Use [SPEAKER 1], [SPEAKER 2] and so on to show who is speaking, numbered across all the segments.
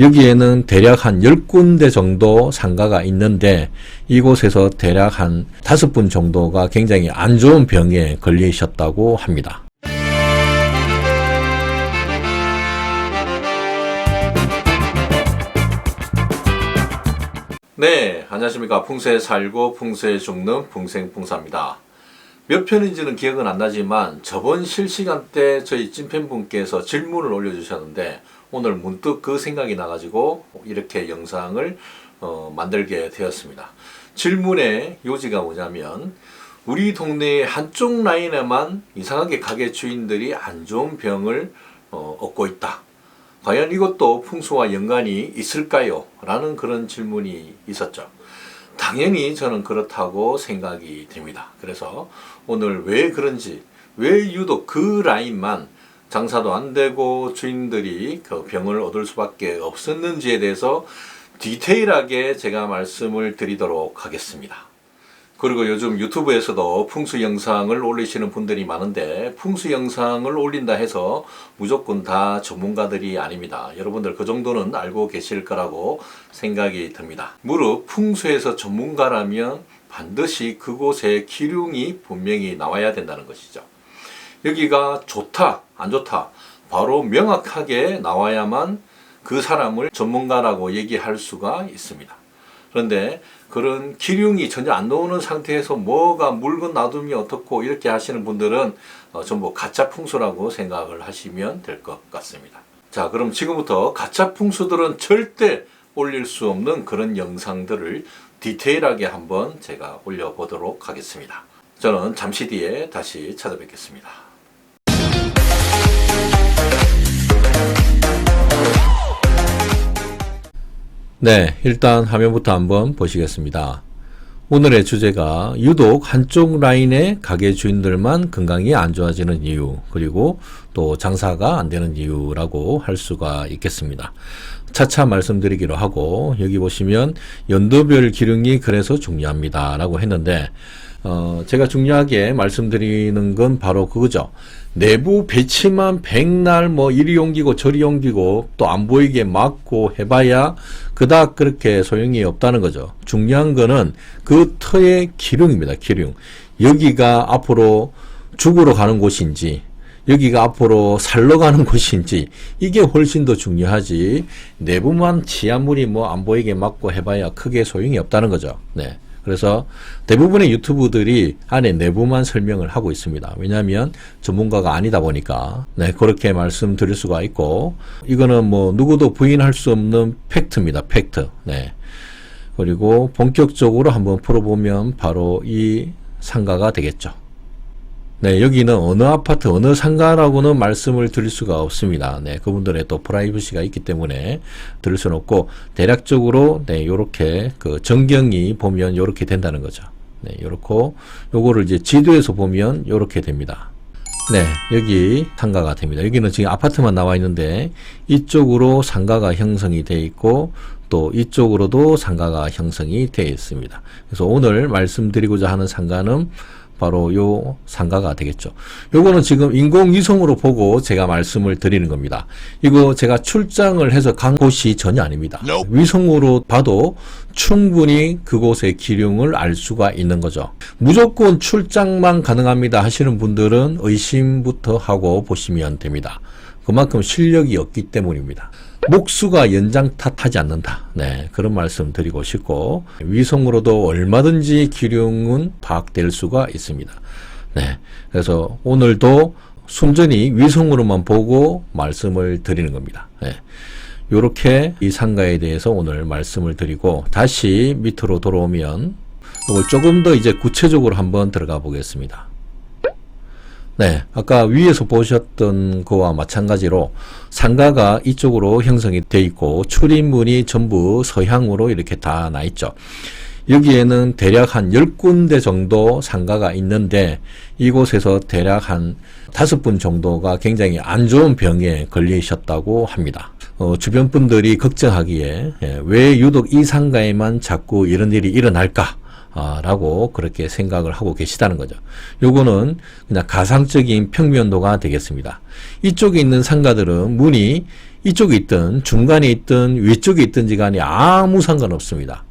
[SPEAKER 1] 여기에는 대략 한 10군데 정도 상가가 있는데 이곳에서 대략 한 5분 정도가 굉장히 안 좋은 병에 걸리셨다고 합니다. 네, 안녕하십니까. 풍수에 살고 풍수에 죽는 풍생풍사입니다. 몇 편인지는 기억은 안 나지만 저번 실시간 때 저희 찐팬분께서 질문을 올려주셨는데 오늘 문득 그 생각이 나가지고 이렇게 영상을 만들게 되었습니다. 질문의 요지가 뭐냐면 우리 동네의 한쪽 라인에만 이상하게 가게 주인들이 안 좋은 병을 얻고 있다. 과연 이것도 풍수와 연관이 있을까요? 라는 그런 질문이 있었죠. 당연히 저는 그렇다고 생각이 됩니다. 그래서 오늘 왜 그런지, 왜 유독 그 라인만 장사도 안 되고 주인들이 그 병을 얻을 수밖에 없었는지에 대해서 디테일하게 제가 말씀을 드리도록 하겠습니다. 그리고 요즘 유튜브에서도 풍수 영상을 올리시는 분들이 많은데 풍수 영상을 올린다 해서 무조건 다 전문가들이 아닙니다. 여러분들 그 정도는 알고 계실 거라고 생각이 듭니다. 무릇 풍수에서 전문가라면 반드시 그곳에 기륭이 분명히 나와야 된다는 것이죠. 여기가 좋다, 안 좋다 바로 명확하게 나와야만 그 사람을 전문가라고 얘기할 수가 있습니다. 그런데 그런 기륭이 전혀 안 나오는 상태에서 뭐가 물건 놔두면 어떻고 이렇게 하시는 분들은 전부 가짜 풍수라고 생각을 하시면 될 것 같습니다. 자, 그럼 지금부터 가짜 풍수들은 절대 올릴 수 없는 그런 영상들을 디테일하게 한번 제가 올려보도록 하겠습니다. 저는 잠시 뒤에 다시 찾아뵙겠습니다. 네, 일단 화면부터 한번 보시겠습니다. 오늘의 주제가 유독 한쪽 라인의 가게 주인들만 건강이 안 좋아지는 이유, 그리고 또 장사가 안 되는 이유라고 할 수가 있겠습니다. 차차 말씀드리기로 하고 여기 보시면 연도별 기륭이 그래서 중요합니다 라고 했는데 제가 중요하게 말씀드리는 건 바로 그거죠. 내부 배치만 백날 뭐 이리 옮기고 저리 옮기고 또 안 보이게 막고 해봐야 그닥 그렇게 소용이 없다는 거죠. 중요한 거는 그 터의 기륭입니다. 기륭. 여기가 앞으로 죽으러 가는 곳인지 여기가 앞으로 살러 가는 곳인지 이게 훨씬 더 중요하지 내부만 치아물이 뭐 안 보이게 막고 해봐야 크게 소용이 없다는 거죠. 네. 그래서 대부분의 유튜브들이 안에 내부만 설명을 하고 있습니다. 왜냐하면 전문가가 아니다 보니까 네, 그렇게 말씀드릴 수가 있고 이거는 뭐 누구도 부인할 수 없는 팩트입니다. 팩트. 네. 그리고 본격적으로 한번 풀어보면 바로 이 상가가 되겠죠. 네, 여기는 어느 아파트, 어느 상가라고는 말씀을 드릴 수가 없습니다. 네, 그분들의 또 프라이버시가 있기 때문에 드릴 수는 없고, 대략적으로, 네, 요렇게, 그, 전경이 보면 요렇게 된다는 거죠. 네, 요렇고, 요거를 이제 지도에서 보면 요렇게 됩니다. 네, 여기 상가가 됩니다. 여기는 지금 아파트만 나와 있는데, 이쪽으로 상가가 형성이 되어 있고, 또 이쪽으로도 상가가 형성이 되어 있습니다. 그래서 오늘 말씀드리고자 하는 상가는 바로 요 상가가 되겠죠. 요거는 지금 인공위성으로 보고 제가 말씀을 드리는 겁니다. 이거 제가 출장을 해서 간 곳이 전혀 아닙니다. 위성으로 봐도 충분히 그곳의 기륭을 알 수가 있는 거죠. 무조건 출장만 가능합니다 하시는 분들은 의심부터 하고 보시면 됩니다. 그만큼 실력이 없기 때문입니다. 목수가 연장 탓하지 않는다. 네, 그런 말씀 드리고 싶고 위성으로도 얼마든지 기륭은 파악될 수가 있습니다. 네, 그래서 오늘도 순전히 위성으로만 보고 말씀을 드리는 겁니다. 네, 요렇게 이 상가에 대해서 오늘 말씀을 드리고 다시 밑으로 돌아오면 이걸 조금 더 이제 구체적으로 한번 들어가 보겠습니다. 네, 아까 위에서 보셨던 거와 마찬가지로 상가가 이쪽으로 형성이 되어 있고 출입문이 전부 서향으로 이렇게 다 나 있죠. 여기에는 대략 한 10군데 정도 상가가 있는데 이곳에서 대략 한 5분 정도가 굉장히 안 좋은 병에 걸리셨다고 합니다. 주변 분들이 걱정하기에 왜 유독 이 상가에만 자꾸 이런 일이 일어날까 라고 그렇게 생각을 하고 계시다는 거죠. 요거는 그냥 가상적인 평면도가 되겠습니다. 이쪽에 있는 상가들은 문이 이쪽에 있든 중간에 있든 위쪽에 있든지 간에 아무 상관없습니다.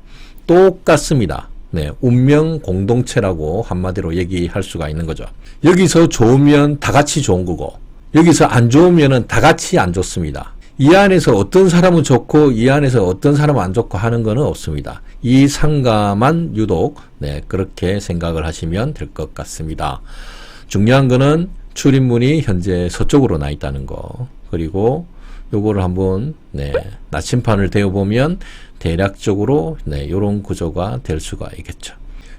[SPEAKER 1] 똑같습니다. 네, 운명 공동체라고 한마디로 얘기할 수가 있는 거죠. 여기서 좋으면 다 같이 좋은 거고, 여기서 안 좋으면은 다 같이 안 좋습니다. 이 안에서 어떤 사람은 좋고 이 안에서 어떤 사람은 안 좋고 하는 거는 없습니다. 이 상가만 유독 네, 그렇게 생각을 하시면 될 것 같습니다. 중요한 거는 출입문이 현재 서쪽으로 나 있다는 거, 그리고 요거를 한번 네, 나침판을 대어보면 대략적으로 네, 요런 구조가 될 수가 있겠죠.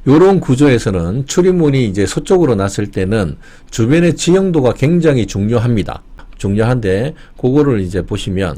[SPEAKER 1] 요런 구조에서는 출입문이 이제 서쪽으로 났을 때는 주변의 지형도가 굉장히 중요합니다. 중요한데 그거를 이제 보시면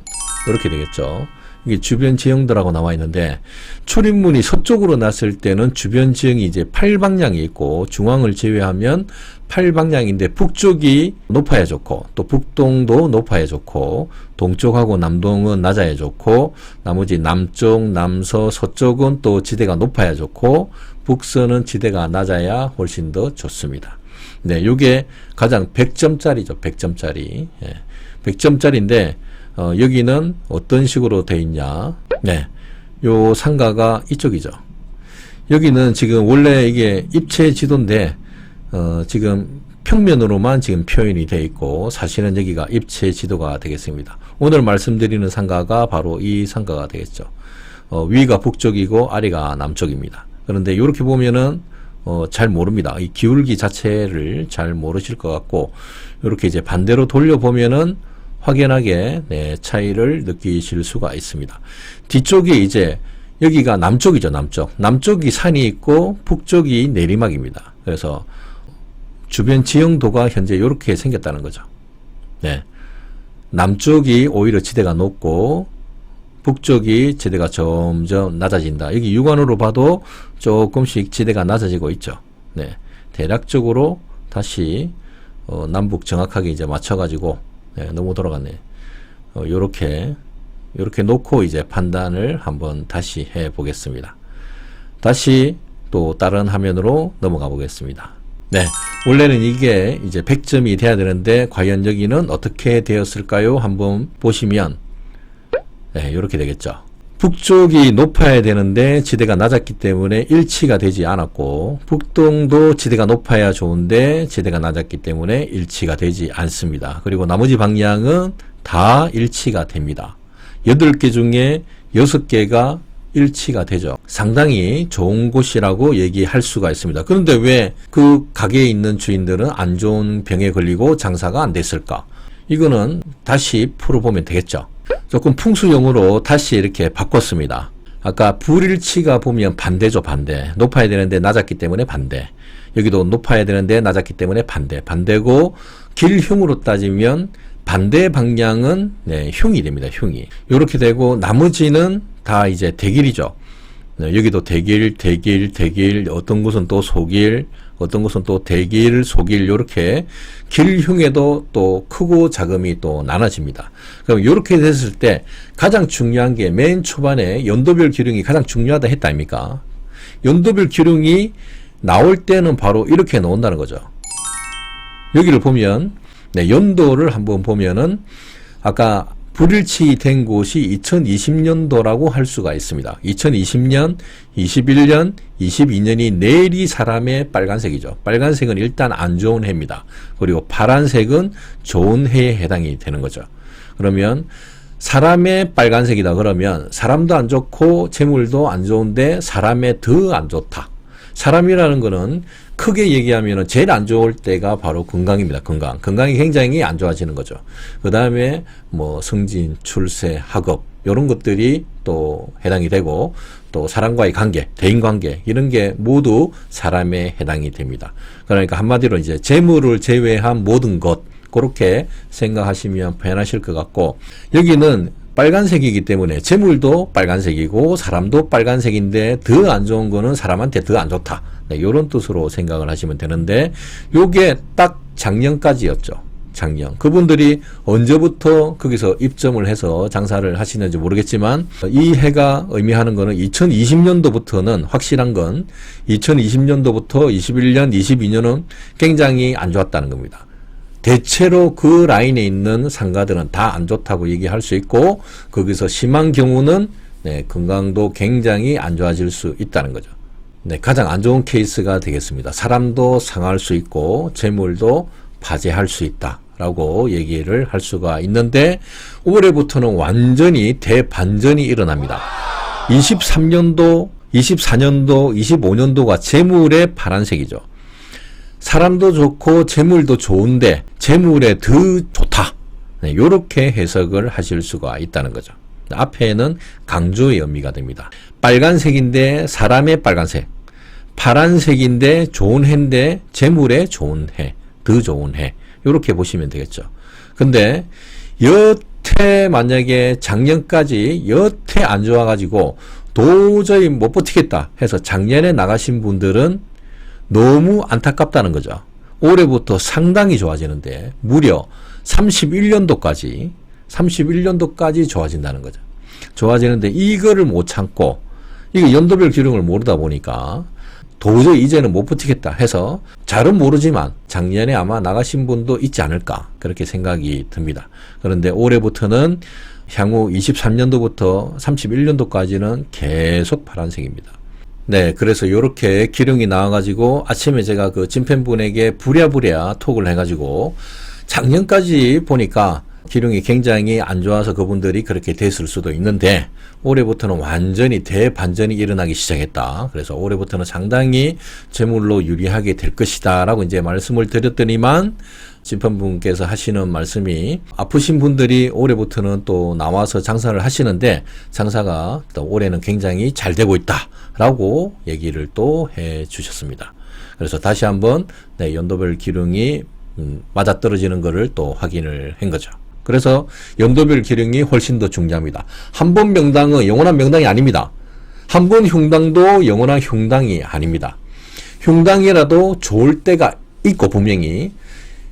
[SPEAKER 1] 이렇게 되겠죠. 이게 주변 지형도라고 나와 있는데, 출입문이 서쪽으로 났을 때는 주변 지형이 이제 8방향이 있고 중앙을 제외하면 8방향인데 북쪽이 높아야 좋고 또 북동도 높아야 좋고 동쪽하고 남동은 낮아야 좋고 나머지 남쪽, 남서, 서쪽은 또 지대가 높아야 좋고 북서는 지대가 낮아야 훨씬 더 좋습니다. 네, 요게 가장 100점짜리죠. 100점짜리. 예, 100점짜리인데 여기는 어떤 식으로 돼 있냐? 네, 요 상가가 이쪽이죠. 여기는 지금 원래 이게 입체 지도인데 지금 평면으로만 지금 표현이 되어 있고 사실은 여기가 입체 지도가 되겠습니다. 오늘 말씀드리는 상가가 바로 이 상가가 되겠죠. 위가 북쪽이고 아래가 남쪽입니다. 그런데 이렇게 보면은 잘 모릅니다. 이 기울기 자체를 잘 모르실 것 같고, 이렇게 이제 반대로 돌려보면은 확연하게 네, 차이를 느끼실 수가 있습니다. 뒤쪽에 이제 여기가 남쪽이죠. 남쪽이 산이 있고 북쪽이 내리막입니다. 그래서 주변 지형도가 현재 이렇게 생겼다는 거죠. 네, 남쪽이 오히려 지대가 높고 북쪽이 지대가 점점 낮아진다. 여기 육안으로 봐도 조금씩 지대가 낮아지고 있죠. 네, 대략적으로 다시 남북 정확하게 이제 맞춰가지고 네, 너무 돌아갔네. 요렇게 놓고 이제 판단을 한번 다시 해 보겠습니다. 다시 또 다른 화면으로 넘어가 보겠습니다. 네, 원래는 이게 이제 100점이 돼야 되는데 과연 여기는 어떻게 되었을까요? 한번 보시면 네, 이렇게 되겠죠. 북쪽이 높아야 되는데 지대가 낮았기 때문에 일치가 되지 않았고, 북동도 지대가 높아야 좋은데 지대가 낮았기 때문에 일치가 되지 않습니다. 그리고 나머지 방향은 다 일치가 됩니다. 8개 중에 6개가 일치가 되죠. 상당히 좋은 곳이라고 얘기할 수가 있습니다. 그런데 왜 그 가게에 있는 주인들은 안 좋은 병에 걸리고 장사가 안 됐을까? 이거는 다시 풀어보면 되겠죠. 조금 풍수용으로 다시 이렇게 바꿨습니다. 아까 불일치가 보면 반대죠. 반대. 높아야 되는데 낮았기 때문에 반대. 여기도 높아야 되는데 낮았기 때문에 반대고, 길흉으로 따지면 반대 방향은 네, 흉이 됩니다. 흉이. 이렇게 되고 나머지는 다 이제 대길이죠. 네, 여기도 대길, 어떤 곳은 또 소길, 어떤 곳은 또 대길, 소길, 요렇게 길흉에도 또 크고 작음이 또 나눠집니다. 그럼 요렇게 됐을 때 가장 중요한 게 맨 초반에 연도별 기륭이 가장 중요하다 했다 아닙니까? 연도별 기륭이 나올 때는 바로 이렇게 나온다는 거죠. 여기를 보면 네, 연도를 한번 보면은 아까 불일치 된 곳이 2020년도라고 할 수가 있습니다. 2020년, 21년, 22년이 내리 사람의 빨간색이죠. 빨간색은 일단 안 좋은 해입니다. 그리고 파란색은 좋은 해에 해당이 되는 거죠. 그러면 사람의 빨간색이다 그러면 사람도 안 좋고 재물도 안 좋은데 사람의 더 안 좋다. 사람이라는 거는 크게 얘기하면 제일 안 좋을 때가 바로 건강입니다. 건강이 굉장히 안 좋아지는 거죠. 그 다음에 뭐 승진, 출세, 학업 이런 것들이 또 해당이 되고, 또 사람과의 관계, 대인관계 이런 게 모두 사람에 해당이 됩니다. 그러니까 한마디로 이제 재물을 제외한 모든 것, 그렇게 생각하시면 편하실 것 같고, 여기는 빨간색이기 때문에 재물도 빨간색이고 사람도 빨간색인데 더 안 좋은 거는 사람한테 더 안 좋다. 네, 이런 뜻으로 생각을 하시면 되는데, 요게 딱 작년까지였죠. 작년. 그분들이 언제부터 거기서 입점을 해서 장사를 하시는지 모르겠지만 이 해가 의미하는 거는 2020년도부터는 확실한 건 2020년도부터 21년, 22년은 굉장히 안 좋았다는 겁니다. 대체로 그 라인에 있는 상가들은 다 안 좋다고 얘기할 수 있고 거기서 심한 경우는 건강도 굉장히 안 좋아질 수 있다는 거죠. 가장 안 좋은 케이스가 되겠습니다. 사람도 상할 수 있고 재물도 파재할 수 있다라고 얘기를 할 수가 있는데 올해부터는 완전히 대반전이 일어납니다. 23년도, 24년도, 25년도가 재물의 파란색이죠. 사람도 좋고 재물도 좋은데 재물에 더 좋다. 이렇게 해석을 하실 수가 있다는 거죠. 앞에는 강조의 의미가 됩니다. 빨간색인데 사람의 빨간색, 파란색인데 좋은 해인데 재물에 좋은 해, 더 좋은 해, 이렇게 보시면 되겠죠. 근데 여태 만약에 작년까지 여태 안 좋아가지고 도저히 못 버티겠다 해서 작년에 나가신 분들은 너무 안타깝다는 거죠. 올해부터 상당히 좋아지는데 무려 31년도까지 좋아진다는 거죠. 좋아지는데 이거를 못 참고 이거 연도별 기lum을 모르다 보니까 도저히 이제는 못 버티겠다 해서 잘은 모르지만 작년에 아마 나가신 분도 있지 않을까 그렇게 생각이 듭니다. 그런데 올해부터는 향후 23년도부터 31년도까지는 계속 파란색입니다. 그래서 이렇게 기lum이 나와가지고 아침에 제가 그 진팬분에게 부랴부랴 톡을 해가지고 작년까지 보니까 기lum이 굉장히 안 좋아서 그분들이 그렇게 됐을 수도 있는데 올해부터는 완전히 대반전이 일어나기 시작했다. 그래서 올해부터는 상당히 재물로 유리하게 될 것이다 라고 이제 말씀을 드렸더니만 진판분께서 하시는 말씀이 아프신 분들이 올해부터는 또 나와서 장사를 하시는데 장사가 또 올해는 굉장히 잘 되고 있다 라고 얘기를 또 해 주셨습니다. 그래서 다시 한번 연도별 기lum이 맞아떨어지는 것을 또 확인을 한 거죠. 그래서 연도별 기lum이 훨씬 더 중요합니다. 한 번 명당은 영원한 명당이 아닙니다. 한 번 흉당도 영원한 흉당이 아닙니다. 흉당이라도 좋을 때가 있고 분명히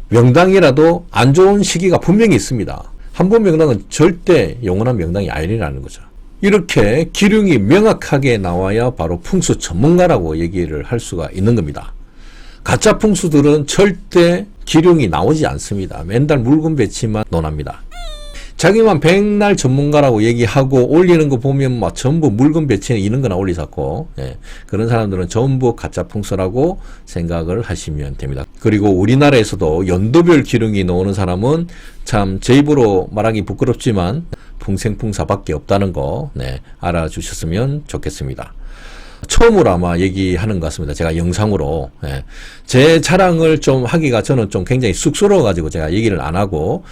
[SPEAKER 1] 명당이라도 안 좋은 시기가 분명히 있습니다. 한 번 명당은 절대 영원한 명당이 아니라는 거죠. 이렇게 기lum이 명확하게 나와야 바로 풍수 전문가라고 얘기를 할 수가 있는 겁니다. 가짜 풍수들은 절대 기lum이 나오지 않습니다. 맨날 묽은 배치만 논합니다. 자기만 백날 전문가라고 얘기하고 올리는 거 보면 막 전부 묽은 배치는 이런 거나 올리사고 그런 사람들은 전부 가짜 풍수라고 생각을 하시면 됩니다. 그리고 우리나라에서도 연도별 기lum이 나오는 사람은 참 제 입으로 말하기 부끄럽지만 풍생풍사밖에 없다는 거 알아주셨으면 좋겠습니다. 처음으로 아마 얘기하는 것 같습니다. 제가 영상으로. 제 자랑을 좀 하기가 저는 좀 굉장히 쑥스러워가지고 제가 얘기를 안 하고,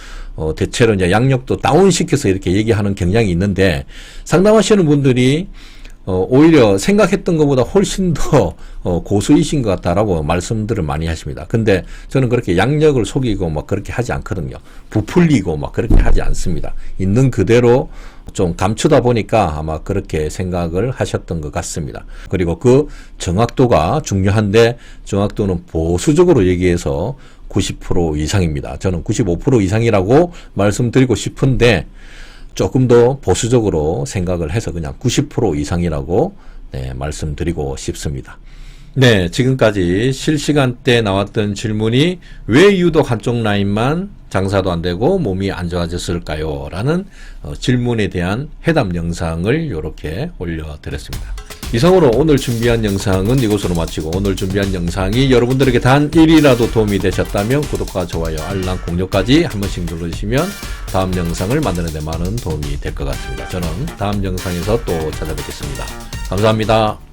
[SPEAKER 1] 대체로 이제 양력도 다운시켜서 이렇게 얘기하는 경향이 있는데, 상담하시는 분들이, 오히려 생각했던 것보다 훨씬 더 고수이신 것 같다라고 말씀들을 많이 하십니다. 근데 저는 그렇게 양력을 속이고 막 그렇게 하지 않거든요. 부풀리고 막 그렇게 하지 않습니다. 있는 그대로 좀 감추다 보니까 아마 그렇게 생각을 하셨던 것 같습니다. 그리고 그 정확도가 중요한데 정확도는 보수적으로 얘기해서 90% 이상입니다. 저는 95% 이상이라고 말씀드리고 싶은데 조금 더 보수적으로 생각을 해서 그냥 90% 이상이라고 말씀드리고 싶습니다. 지금까지 실시간때 나왔던 질문이 왜 유독 한쪽 라인만 장사도 안 되고 몸이 안 좋아졌을까요? 라는 질문에 대한 해답 영상을 이렇게 올려드렸습니다. 이상으로 오늘 준비한 영상은 이것으로 마치고 오늘 준비한 영상이 여러분들에게 단 1이라도 도움이 되셨다면 구독과 좋아요, 알람 공유까지 한 번씩 눌러주시면 다음 영상을 만드는 데 많은 도움이 될 것 같습니다. 저는 다음 영상에서 또 찾아뵙겠습니다. 감사합니다.